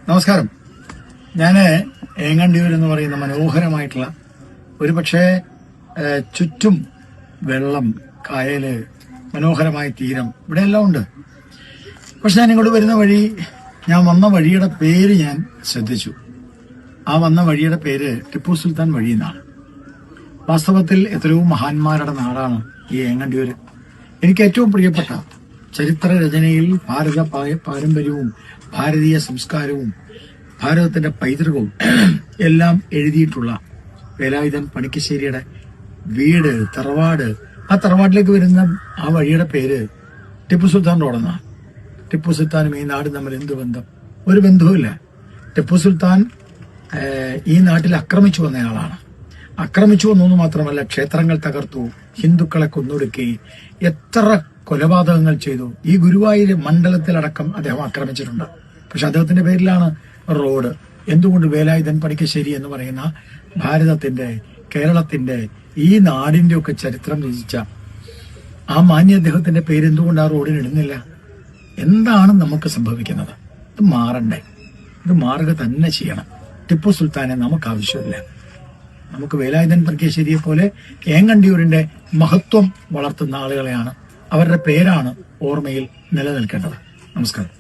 നമസ്കാരം. ഞാൻ ഏങ്ങണ്ടിയൂർ എന്ന് പറയുന്ന മനോഹരമായിട്ടുള്ള ഒരു പക്ഷേ ചുറ്റും വെള്ളം, കായല്, മനോഹരമായ തീരം, ഇവിടെ എല്ലാം ഉണ്ട്. പക്ഷെ ഞാൻ ഇങ്ങോട്ട് വരുന്ന വഴി, ഞാൻ വന്ന വഴിയുടെ പേര് ഞാൻ ശ്രദ്ധിച്ചു. ആ വന്ന വഴിയുടെ പേര് ടിപ്പു സുൽത്താൻ വഴി എന്നാണ്. വാസ്തവത്തിൽ എത്രയോ മഹാന്മാരുടെ നാടാണ് ഈ ഏങ്ങണ്ടിയൂര്. എനിക്ക് ഏറ്റവും പ്രിയപ്പെട്ട ചരിത്ര രചനയിൽ ഭാരത പാരമ്പര്യവും ഭാരതീയ സംസ്കാരവും ഭാരതത്തിന്റെ പൈതൃകവും എല്ലാം എഴുതിയിട്ടുള്ള വേലായുധൻ പണിക്കശ്ശേരിയുടെ വീട്, തറവാട്. ആ തറവാട്ടിലേക്ക് വരുന്ന ആ വഴിയുടെ പേര് ടിപ്പു സുൽത്താൻ റോഡെന്നാണ്. ടിപ്പു സുൽത്താനും ഈ നാടും തമ്മിൽ എന്ത് ബന്ധം? ഒരു ബന്ധവുമില്ല. ടിപ്പു സുൽത്താൻ ഈ നാട്ടിൽ ആക്രമിച്ചു വന്നയാളാണ്. ആക്രമിച്ചു വന്നു മാത്രമല്ല, ക്ഷേത്രങ്ങൾ തകർത്തു, ഹിന്ദുക്കളെ കൊന്നൊടുക്കി, എത്ര കൊലപാതകങ്ങൾ ചെയ്തു. ഈ ഗുരുവായൂർ മണ്ഡലത്തിലടക്കം അദ്ദേഹം ആക്രമിച്ചിട്ടുണ്ട്. പക്ഷെ അദ്ദേഹത്തിന്റെ പേരിലാണ് റോഡ്. എന്തുകൊണ്ട്? വേലായുധൻ പണിക്കശ്ശേരി എന്ന് പറയുന്ന ഭാരതത്തിന്റെ, കേരളത്തിന്റെ, ഈ നാടിന്റെ ഒക്കെ ചരിത്രം രചിച്ച ആ മാന്യ അദ്ദേഹത്തിന്റെ പേര് എന്തുകൊണ്ട് ആ റോഡിന് ഇടുന്നില്ല? എന്താണ് നമുക്ക് സംഭവിക്കുന്നത്? ഇത് മാറണ്ടേ? ഇത് മാറുക തന്നെ ചെയ്യണം. ടിപ്പു സുൽത്താനെ നമുക്ക് ആവശ്യമില്ല. നമുക്ക് വേലായുധൻ പണിക്കശ്ശേരിയെ പോലെ ഏങ്ങണ്ടിയൂരിന്റെ മഹത്വം വളർത്തുന്ന ആളുകളെയാണ്, അവരുടെ പേരാണ് ഓർമ്മയിൽ നിലനിൽക്കേണ്ടത്. നമസ്കാരം.